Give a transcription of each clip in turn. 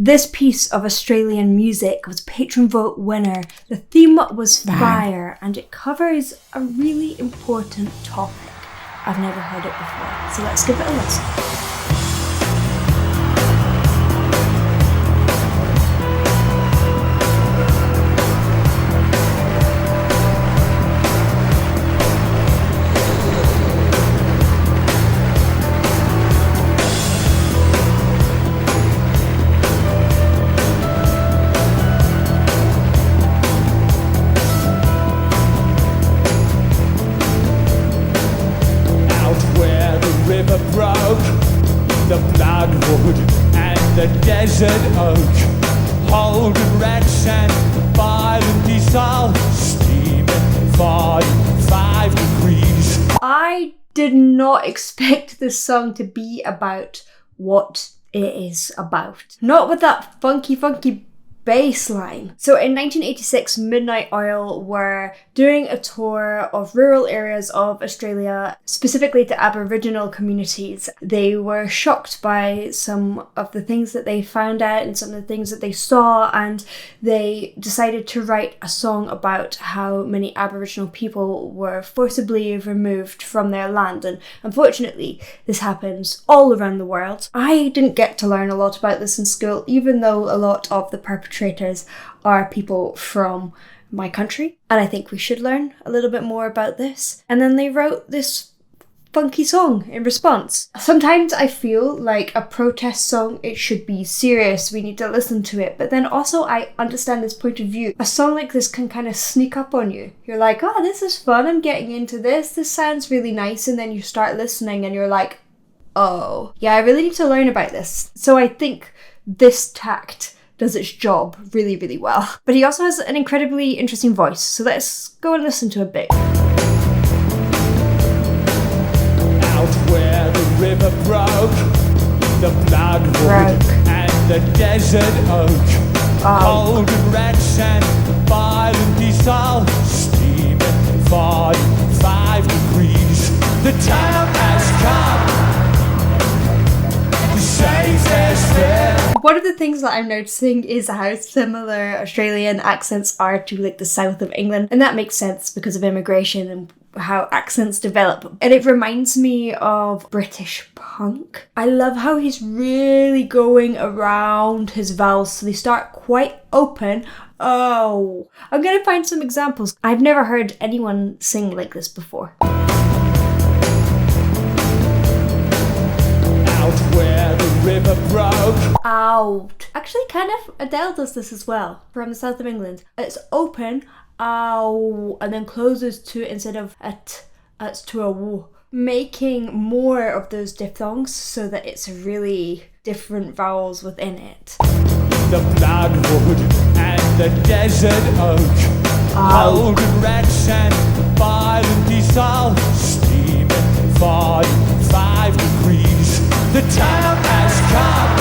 This piece of Australian music was Patron Vote winner. The theme was fire, and it covers a really important topic. I've never heard it before, so let's give it a listen. The bloodwood and the desert oak, holding wrecks and violent diesel, steaming 45 degrees. I did not expect this song to be about what it is about. Not with that funky bass line. So in 1986, Midnight Oil were doing a tour of rural areas of Australia, specifically to Aboriginal communities. They were shocked by some of the things that they found out and some of the things that they saw, and they decided to write a song about how many Aboriginal people were forcibly removed from their land. And unfortunately, this happens all around the world. I didn't get to learn a lot about this in school, even though a lot of the perpetrators are people from my country, and I think we should learn a little bit more about this. And then they wrote this funky song in response. Sometimes I feel like a protest song, it should be serious, we need to listen to it, but then also I understand this point of view. A song like this can kind of sneak up on you. You're like, oh, this is fun, I'm getting into this sounds really nice, and then you start listening and you're like, oh, yeah, I really need to learn about this. So I think this tact does its job really, really well. But he also has an incredibly interesting voice, so let's go and listen to a bit. Out where the river broke, the bloodwood and the desert oak, holding wrecks and violent diesel, steaming 45 degrees. The time has come, the safest there. One of the things that I'm noticing is how similar Australian accents are to like the south of England, and that makes sense because of immigration and how accents develop. And it reminds me of British punk. I love how he's really going around his vowels, so they start quite open. Oh, I'm gonna find some examples. I've never heard anyone sing like this before. Where the river broke. Out. Actually, kind of Adele does this as well, from the south of England. It's open, ow, and then closes to, instead of at, it's to a w. Making more of those diphthongs so that it's really different vowels within it. The bloodwood and the desert oak, holding wrecks and violent diesel, steaming 45 degrees. The time has come,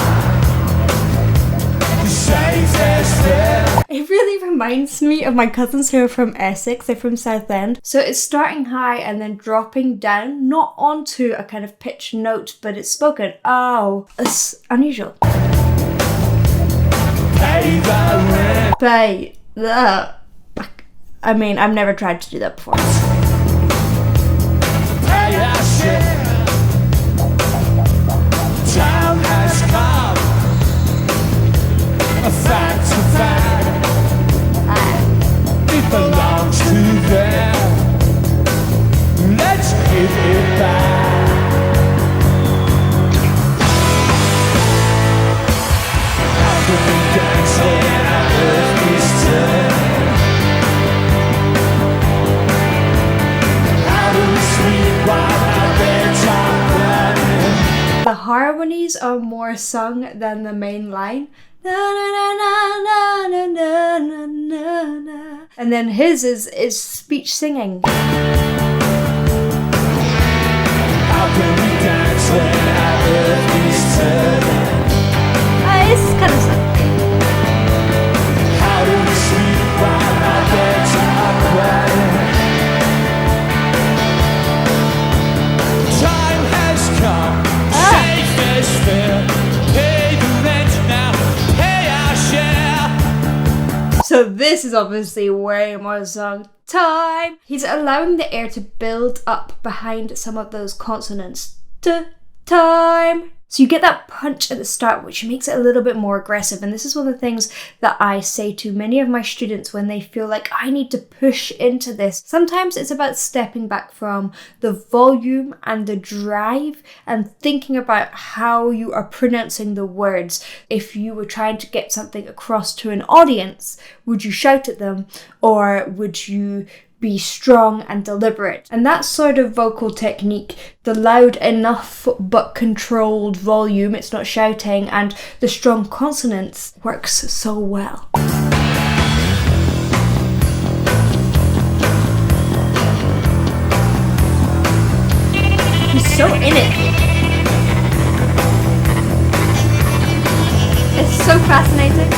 the safest there. It really reminds me of my cousins who are from Essex. They're from Southend. So it's starting high and then dropping down, not onto a kind of pitched note, but it's spoken. Oh, it's unusual. Pay the rent. Pay the... I mean, I've never tried to do that before. Pay our share. Time has come, a fact, it belongs to them, let's give it back. How can we dance when our earth is turned? How do we sleep while our beds are burning? The harmonies are more sung than the main line. Na, na, na, na, na, na, na, na, na. And then his is speech singing. How can we dance when our earth is turning? It's kind of sad. How do we sleep while our beds are burning? Time has come. Safe is fair. Pay the rent now. Pay So this is obviously way more song time. He's allowing the air to build up behind some of those consonants. Time. So you get that punch at the start, which makes it a little bit more aggressive. And this is one of the things that I say to many of my students when they feel like I need to push into this. Sometimes it's about stepping back from the volume and the drive and thinking about how you are pronouncing the words. If you were trying to get something across to an audience, would you shout at them, or would you be strong and deliberate? And that sort of vocal technique, the loud enough but controlled volume, it's not shouting, and the strong consonants works so well. He's so in it. It's so fascinating.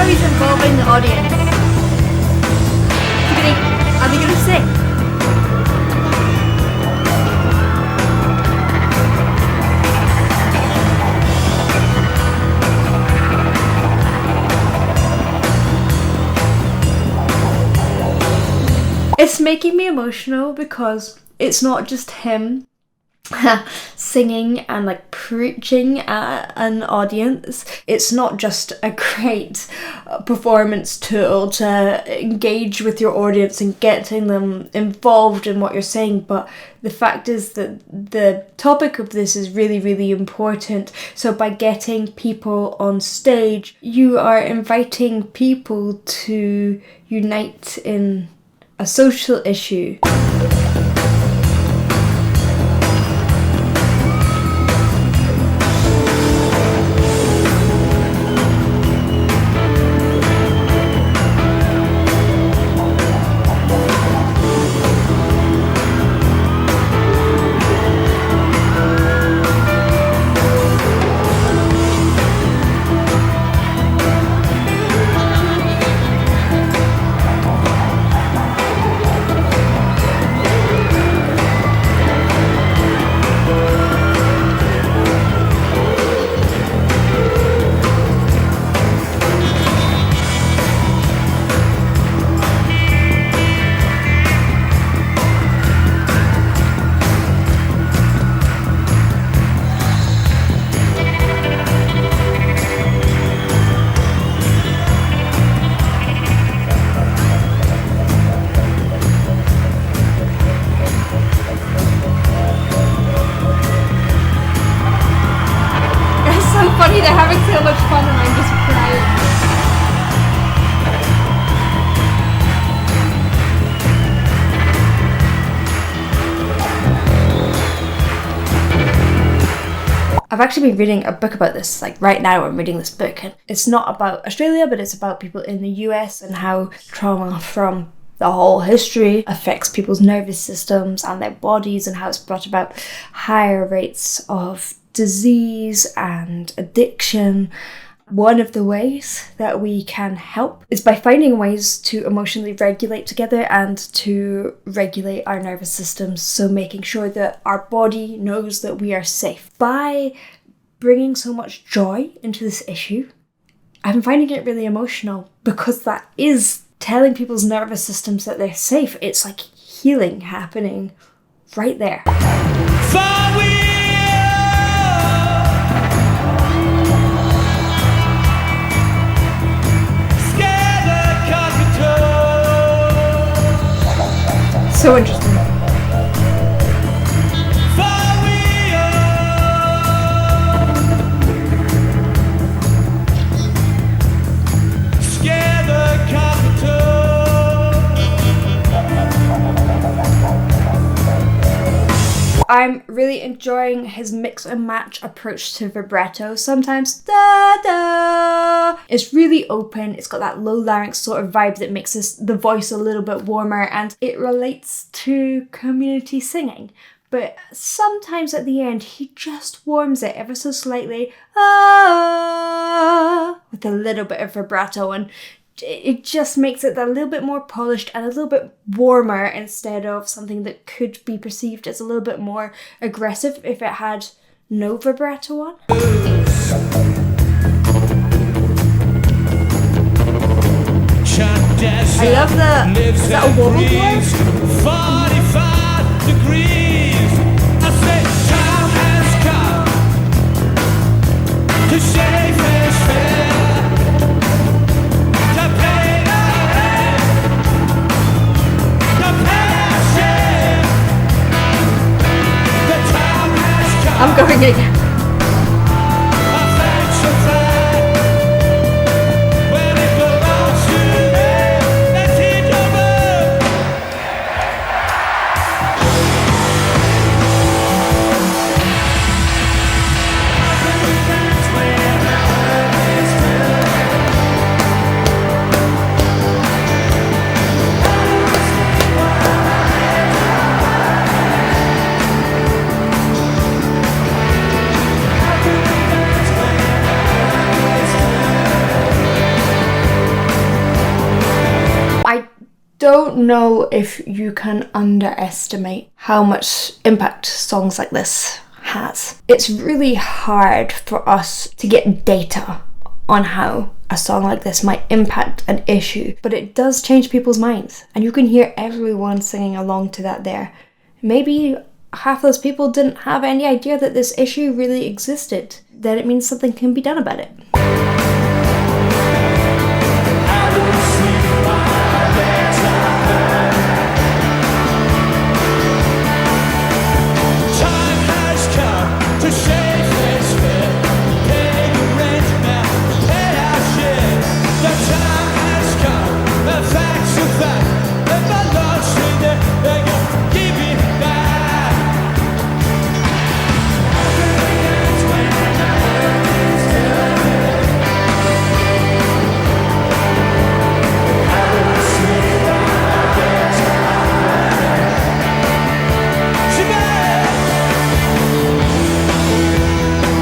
Involving the audience. Are they gonna sing? It's making me emotional because it's not just him singing and like preaching at an audience. It's not just a great performance tool to engage with your audience and getting them involved in what you're saying, but the fact is that the topic of this is really, really important. So by getting people on stage, you are inviting people to unite in a social issue. They're having so much fun and I'm just crying. I've actually been reading a book about this, like right now I'm reading this book, and it's not about Australia, but it's about people in the US and how trauma from the whole history affects people's nervous systems and their bodies, and how it's brought about higher rates of disease and addiction. One of the ways that we can help is by finding ways to emotionally regulate together and to regulate our nervous systems, so making sure that our body knows that we are safe. By bringing so much joy into this issue, I'm finding it really emotional, because that is telling people's nervous systems that they're safe. It's like healing happening right there. So interesting. really enjoying his mix and match approach to vibrato. Sometimes da-da. It's really open, it's got that low larynx sort of vibe that makes the voice a little bit warmer, and it relates to community singing. But sometimes at the end, he just warms it ever so slightly, with a little bit of vibrato, and it just makes it a little bit more polished and a little bit warmer instead of something that could be perceived as a little bit more aggressive if it had no vibrato on. I love is that a wobble board? 45 degrees. I say time has come to shave his hair, to pay the rent, to pay a share. The time has come. I'm going again. Don't know if you can underestimate how much impact songs like this has. It's really hard for us to get data on how a song like this might impact an issue, but it does change people's minds, and you can hear everyone singing along to that there. Maybe half those people didn't have any idea that this issue really existed. Then it means something can be done about it.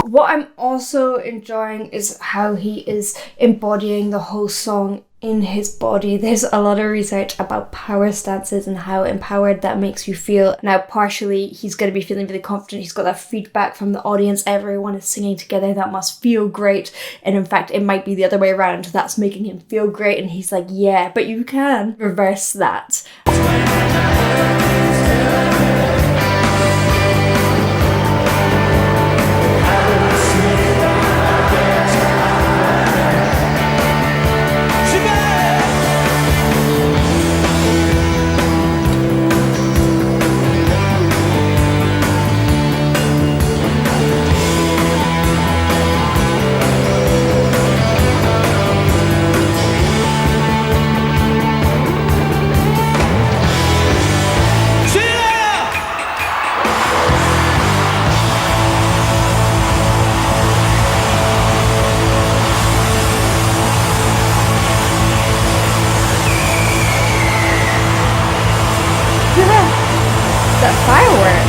What I'm also enjoying is how he is embodying the whole song in his body. There's a lot of research about power stances and how empowered that makes you feel. Now, partially, he's going to be feeling really confident. He's got that feedback from the audience. Everyone is singing together. That must feel great. And in fact, it might be the other way around. That's making him feel great. And he's like, yeah, but you can reverse that. That firework.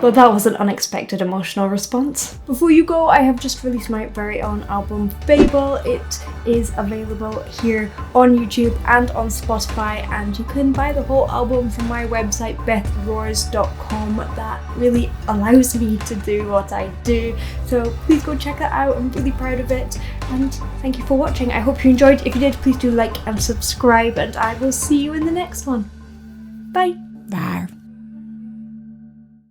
Well, that was an unexpected emotional response. Before you go, I have just released my very own album, Fable. It is available here on YouTube and on Spotify, and you can buy the whole album from my website, bethroars.com. That really allows me to do what I do. So please go check that out. I'm really proud of it. And thank you for watching. I hope you enjoyed. If you did, please do like and subscribe, and I will see you in the next one. Bye.